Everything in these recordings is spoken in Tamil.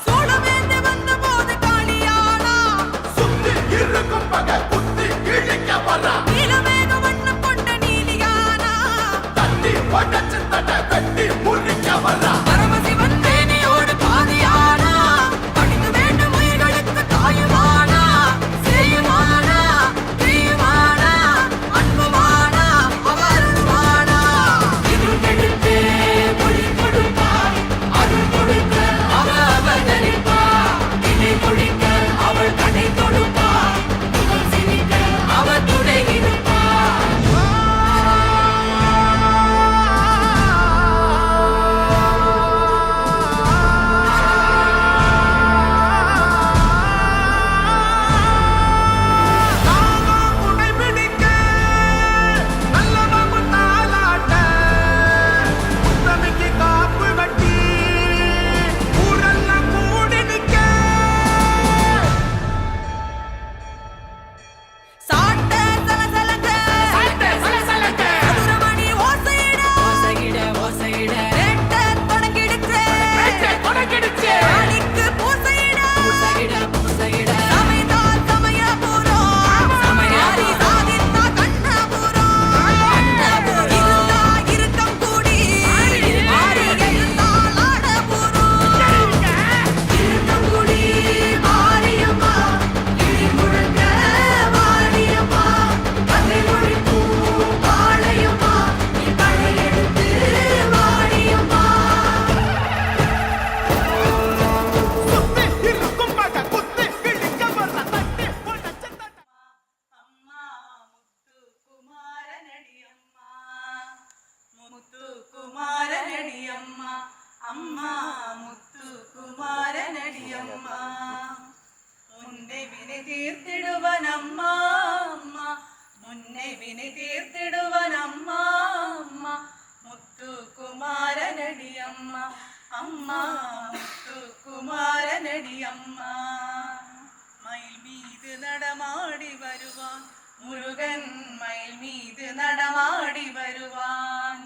சூளமேந்து வந்த போது காளியானா சுத்தி இருக்கும் பகை குத்தி இழிக்க வரா நீலமேக வண்ணம் கொண்ட நீலியானா தட்டி படச்சு தட்ட வெட்டி முறிக்க வரா பரமசிவன் தேனியோடு பாதியானா படிக்க வேண்டும் உயிர்களுக்கு தாயுமானா செய்யுமானா தீயுமானா அன்புமானா அவருமானா இது கெடுத்தே மொழி கொடுப்பா அருள் கொடுக்க அவ அவதரிப்பா இணை பொழிக்க அவள் கடை தொடுப்பா முகம் சிரிக்க அவ துணை இருப்பா உடை பிடிக்க நல்லவங்க தாளாட்ட உத்தமிக்கு காப்பு கட்டி ஊரெல்லாம் கூடி நிக்க சாட்ட சலசலங்க மதுரமணி ஓசையிட வேட்ட தொடங்கிடுச்சு ஆணிக்கு பூசையிட சமைதால் சமயபுரம் சமையாரி சாதித்தா கண்ணபுரம் இருந்தா இருக்கம் கூடி மாறி எழுந்தால் ஆடபுரம் இருக்கம் கூடி மாரியம்மா இடி முழங்க வாரியம்மா கதை ஒழிப்பு பாளையம்மா நீ படையெடுத்து வாடியம்மா சுத்தி இருக்கும் பக குத்தி கிழிக்க வர தட்டி பொண்ணச்ச அம்மா முத்துக்குமாரனடியம்மா அம்மா முத்துக்குமாரனடியம்மா முன்னை வினை தீர்த்திடுவன் அம்மா அம்மா முன்னை வினை தீர்த்திடுவன் அம்மா அம்மா முத்துக்குமாரனடியம்மா அம்மா முத்துக்குமாரனடியம்மா மயில் மீது நடமாடி வருவான் முருகன் மயில் மீது நடமாடி வருவான்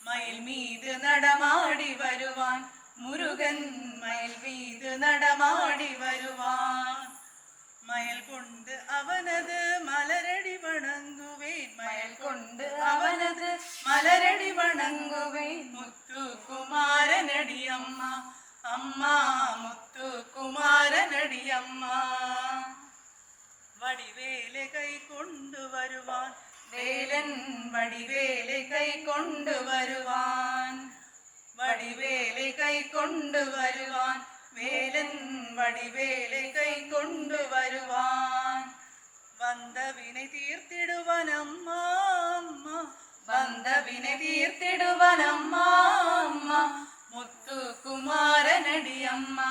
மயில் மீது நடமாடி வருவான் முருகன் மயில் மீது நடமாடி வருவான் மயில் கொண்டு அவனது மலரடி வணங்குவேன் மயில் கொண்டு அவனது மலரடி வணங்குவேன் முத்துக்குமாரனடி அம்மா அம்மா முத்துக்குமாரனடி அம்மா வடிவேலை கை கொண்டு வருவான் வேலன் வடிவேலை கை கொண்டு வருவான் வடிவேலை கை கொண்டு வருவான் வேலன் வடிவேலை கை கொண்டு வருவான் வந்த வினை தீர்த்திடுவன் அம்மா அம்மா வந்த வினை தீர்த்திடுவன் அம்மா அம்மா முத்துக்குமாரனடி அம்மா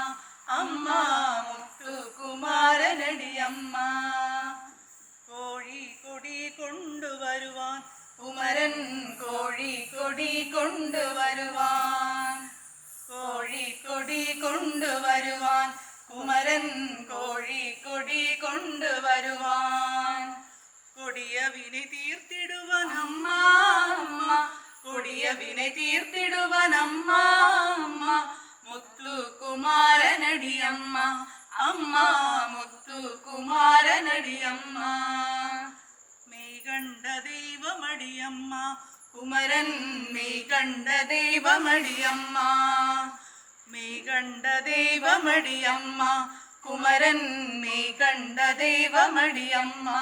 அம்மா முத்துக்குமாரனடி அம்மா கோழி கொடி கொண்டு வருவான் குமரன் கோழி கொடி கொண்டு வருவான் கோழி கொடி கொண்டு வருவான் குமரன் கோழி கொடி கொண்டு வருவான் கொடிய வினை தீர்த்திடுவன் அம்மா அம்மா கொடிய வினை தீர்த்திடுவன் அம்மா அம்மா முத்துக்குமாரனடி அம்மா அம்மா முத்துக்குமாரனடி அம்மா மெய் கண்ட தெய்வமடி அம்மா குமரன் மெய் கண்ட தெய்வமடி அம்மா மெய் கண்ட தெய்வமடி அம்மா குமரன் மெய் கண்ட தெய்வமடி அம்மா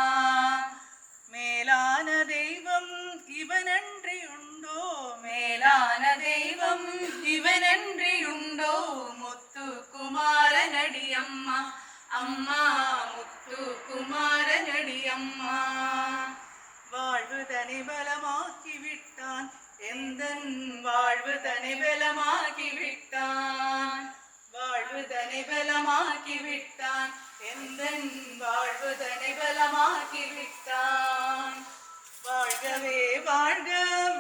மேலான தெய்வம் இவனன்றி உண்டோ மேலான தெய்வம் இவனன்றி உண்டோ முத்துக்குமாரனடி அம்மா அம்மா முத்துக்குமாரனடி அம்மா வாழ்வு தனி பலமாக்கி விட்டான் எந்தன் வாழ்வு தனி பலமாக்கி விட்டான் வாழ்வு தனி பலமாக்கி விட்டான் எந்தன் வாழ்வு தனி பலமாக்கி விட்டான் வாழ்கவே வாழ்க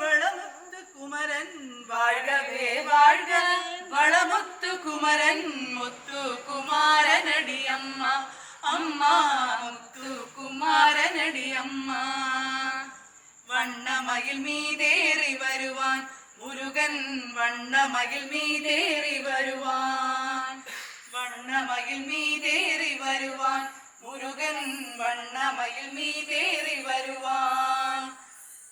வளமுத்து குமரன் வாழ்கவே வாழ்க வளமுத்து குமரன் முத்துக்குமாரனடி அம்மா அம்மா முத்துக்குமாரனடி அம்மா வண்ணமயில் மீதேறி வருவான் முருகன் வண்ணமயில் மீதேறி வருவான் വണ്ണമയിൽ മീതേറി വരുവാൻ മുരുകൻ വണ്ണമയിൽ മീതേറി വരുവാൻ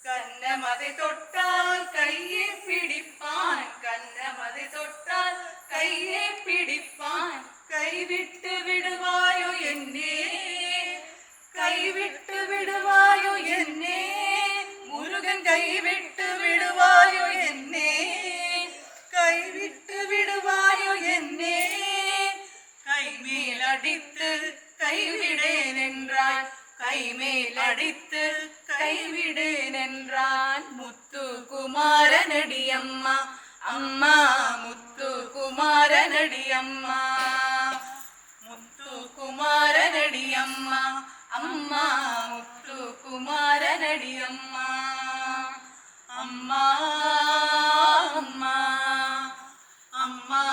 കന്നമതി തൊട്ടാൽ കയ്യെ പിടിപ്പാൻ കന്നമതി തൊട്ടാൽ കയ്യെ പിടിപ്പാൻ കൈവിട്ട് വിടുവായോ എന്നെ കൈവിട്ട് വിടുവായോ എന്നെ മുരുകൻ കൈവിട്ട് വിടുവായോ എന്നെ കൈവിട്ട് വിടുവായോ എന്നെ கைமேலடித்து கைவிடேன் என்றான் கைமேலடித்து கைவிடேன் என்றான் முத்துக்குமாரனடி அம்மா அம்மா முத்துக்குமாரனடி அம்மா முத்துக்குமாரனடி அம்மா அம்மா முத்துக்குமாரனடி அம்மா அம்மா அம்மா அம்மா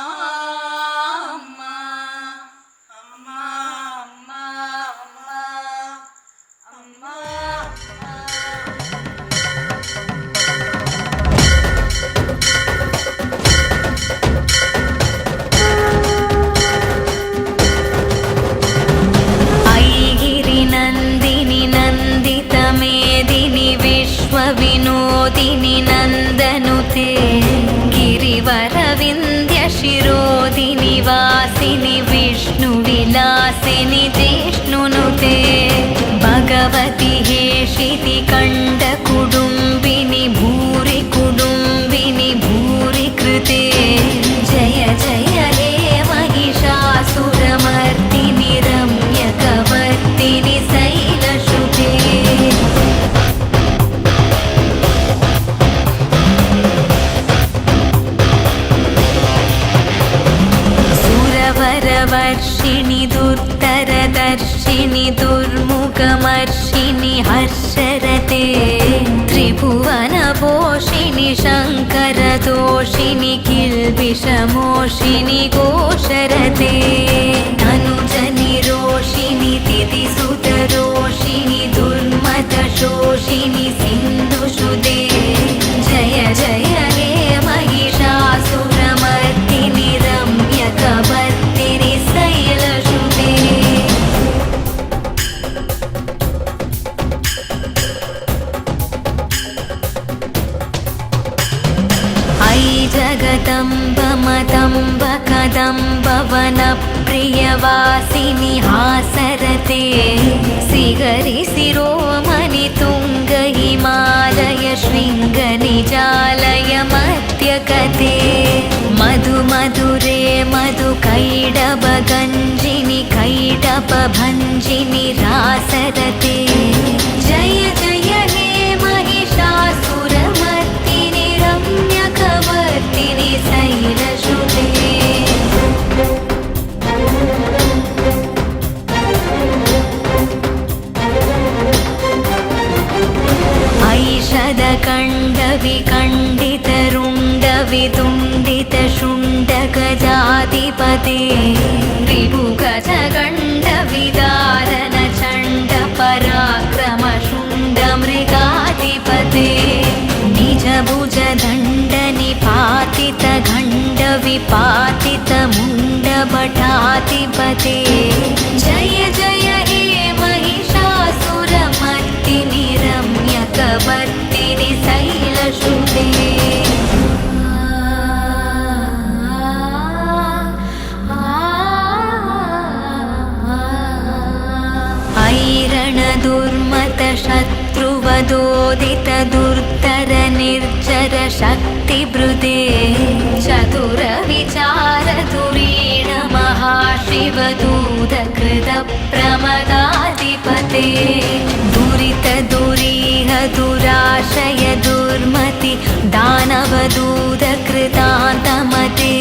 विनोदिनी नन्दनुते गिरिवरविन्द्यशिरोदिनि वासिनि विष्णुविलासिनि जिष्णुनुते भगवति हेशिति कण्डकुडुम्बिनि भूरि कुडुम्बिनि भूरि कृते जय जय हे महिषासुरमर्दिनि रम्यकवर्तिनि शैलशुते वर्षिणि दुर्धरदर्शिनि दुर्मुखमर्षिणि हर्षरते त्रिभुवनपोषिणि शङ्करदोषिणि किल्बिषमोषिणि घोषरते अनुजनिरोषिणि तिथिसुतरोषिणि दुर्मतशोषिणि सिन्धुषुते जय जय हे महिषासुरमर्दिनि रम्यकवर्तिनि शैलशुते ऐ जगदम्ब मदम्ब कदम्ब वनप्रियवासिनि हासरते सिगरि शिरोमणि तुङ्ग हिमालय शृङ्ग निजालय मध्यकते मधु मधुरे मधु कैडब गञ्जिनि कैडब भञ्जिनि रासरते जय जय हे महिषासुरमर्दिनि रम्यकवर्तिनि शैलशुते ऐषदकण्डविकण्डितरुण्डवितुण्डितशुण्डगजाधिपते त्रिभुगजगण्डविदारण चण्ड पराक्रम शुण्डमृगाधिपते निजभुजदण्ड निपातित गण्ड विपातित मुण्डभटाधिपते जय जय हे महिषासुरमर्दिनि रम्यकवर्तिनि शैलशुते ऐरणदुर्मत शत्रुवदोदित दुर्धर निर्जर शक्तिभृते चतुर विचार धुरीण महाशिवदूत कृत प्रमदाधिपते दुरित दुरीह दुराशय दुर्मति दानवदूत कृतान्तमते